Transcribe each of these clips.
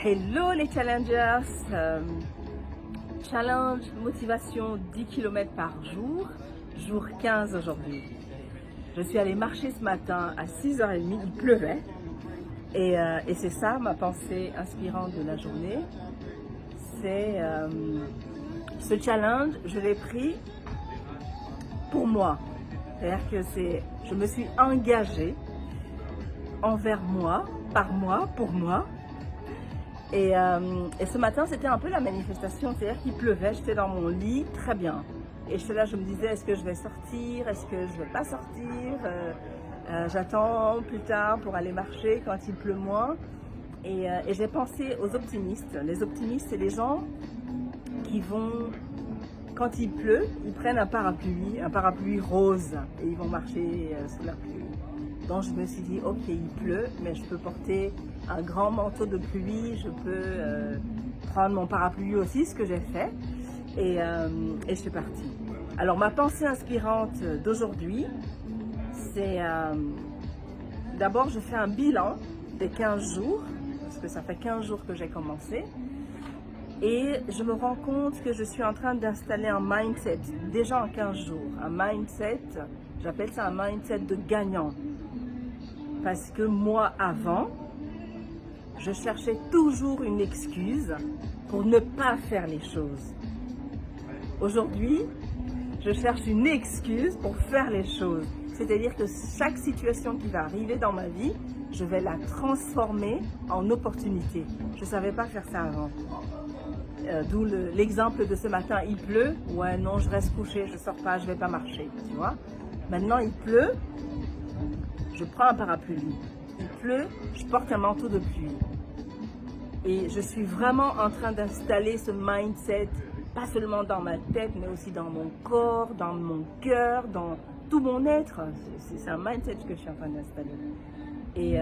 Hello les challengers, challenge motivation 10 km par jour, jour 15 aujourd'hui. Je suis allée marcher ce matin à 6h30, il pleuvait et c'est ça ma pensée inspirante de la journée. C'est ce challenge, je l'ai pris pour moi. C'est-à-dire que je me suis engagée envers moi, par moi, pour moi. Et ce matin, c'était un peu la manifestation, c'est-à-dire qu'il pleuvait, j'étais dans mon lit, très bien. Et j'étais là, je me disais, est-ce que je vais sortir, est-ce que je ne vais pas sortir, j'attends plus tard pour aller marcher quand il pleut moins. Et j'ai pensé aux optimistes. Les optimistes, c'est les gens qui vont, quand il pleut, ils prennent un parapluie rose, et ils vont marcher sous la pluie. Donc je me suis dit, ok, il pleut, mais je peux porter un grand manteau de pluie, je peux prendre mon parapluie aussi, ce que j'ai fait, et je suis partie. Alors ma pensée inspirante d'aujourd'hui, c'est d'abord je fais un bilan des 15 jours, parce que ça fait 15 jours que j'ai commencé, et je me rends compte que je suis en train d'installer un mindset, déjà en 15 jours, un mindset, j'appelle ça un mindset de gagnant. Parce que moi, avant, je cherchais toujours une excuse pour ne pas faire les choses. Aujourd'hui, je cherche une excuse pour faire les choses. C'est-à-dire que chaque situation qui va arriver dans ma vie, je vais la transformer en opportunité. Je ne savais pas faire ça avant. D'où l'exemple de ce matin, il pleut. Ouais, non, je reste couchée, je ne sors pas, je ne vais pas marcher, tu vois. Maintenant, il pleut. Je prends un parapluie, il pleut, je porte un manteau de pluie. Et je suis vraiment en train d'installer ce mindset, pas seulement dans ma tête, mais aussi dans mon corps, dans mon cœur, dans tout mon être. C'est un mindset que je suis en train d'installer. Et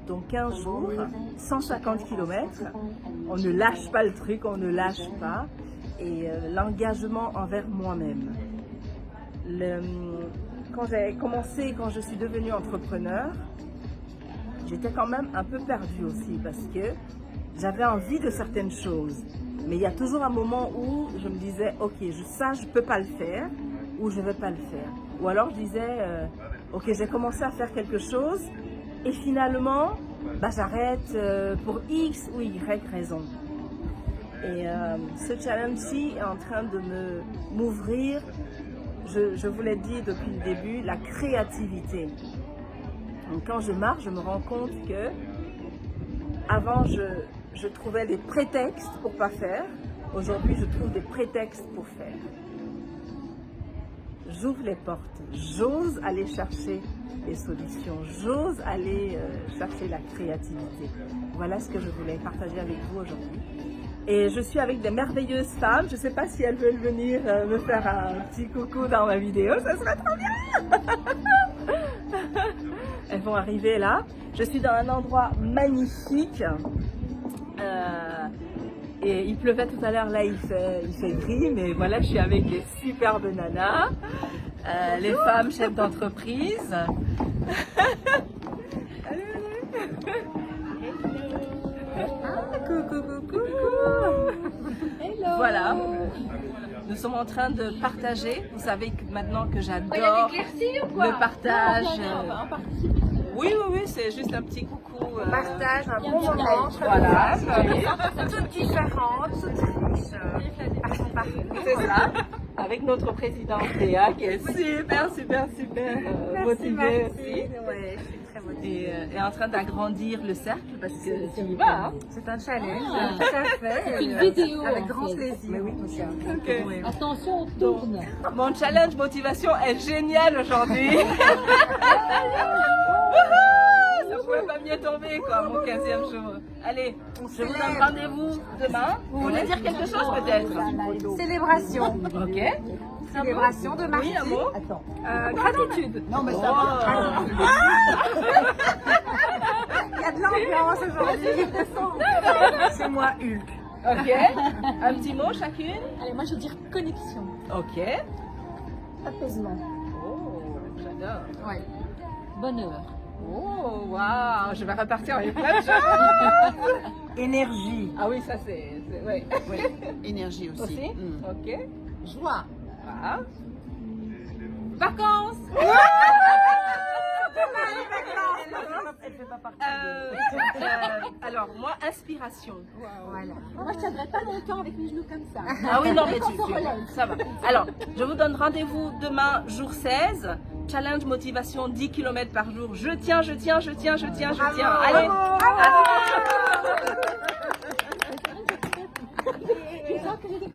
donc 15 jours, 150 km, on ne lâche pas le truc, on ne lâche pas. Et l'engagement envers moi-même. Quand j'ai commencé, quand je suis devenue entrepreneur, j'étais quand même un peu perdue aussi parce que j'avais envie de certaines choses. Mais il y a toujours un moment où je me disais, ok, ça je ne peux pas le faire ou je ne vais pas le faire. Ou alors je disais, ok, j'ai commencé à faire quelque chose et finalement, j'arrête pour X ou Y raison. Et ce challenge-ci est en train de m'ouvrir. Je vous l'ai dit depuis le début, la créativité. Donc quand je marche, je me rends compte que avant je trouvais des prétextes pour pas faire. Aujourd'hui, je trouve des prétextes pour faire. J'ouvre les portes, j'ose aller chercher les solutions, j'ose aller chercher la créativité. Voilà ce que je voulais partager avec vous aujourd'hui. Et je suis avec des merveilleuses femmes. Je ne sais pas si elles veulent venir me faire un petit coucou dans ma vidéo. Ça serait trop bien. Elles vont arriver là. Je suis dans un endroit magnifique. Et il pleuvait tout à l'heure. Là, il fait gris. Mais voilà, je suis avec des superbes nanas. Les femmes chefs d'entreprise. Coucou. Hello. Voilà, nous sommes en train de partager. Vous savez que maintenant que j'adore le partage. Oui, c'est juste un petit coucou. On partage un bon moment. Voilà, toutes différentes, toutes riches, par son parcours. c'est ça. Avec notre présidente Théa qui est super motivée aussi. Ouais, je suis très motivée. Et en train d'agrandir le cercle parce que tu y vas. Hein. C'est un challenge, tout à fait. C'est une vidéo. Avec en grand fait. plaisir. Mais oui, monsieur. Ok. Oui. Attention, on tourne. Mon challenge motivation est génial aujourd'hui. Ça pouvait pas mieux tomber quoi, mon 15e jour. Allez, je vous donne rendez-vous demain. Vous voulez dire quelque chose peut-être? Célébration. Ok. Célébration de mardi. Oui, un mot. Gratitude. Non mais ça va. Il y a de l'ambiance aujourd'hui. C'est moi, Hulk. Ok. Un petit mot chacune. Allez, moi je veux dire connexion. Ok. Apaisement. Oh, j'adore. Ouais. Bonheur. Oh, waouh, je vais repartir avec plein de choses. Énergie. Ah oui, ça c'est... Ouais. Oui, énergie aussi. Aussi. Mm. Ok. Joie. Voilà. Vacances. Elle fait pas partie Alors, moi, inspiration. Voilà. Moi, je tiendrai pas longtemps avec mes genoux comme ça. Ah oui, non, mais Quand on se relève. ça va. Alors, je vous donne rendez-vous demain, jour 16. Challenge motivation 10 km par jour. Je tiens. Allez, Je sens que j'ai des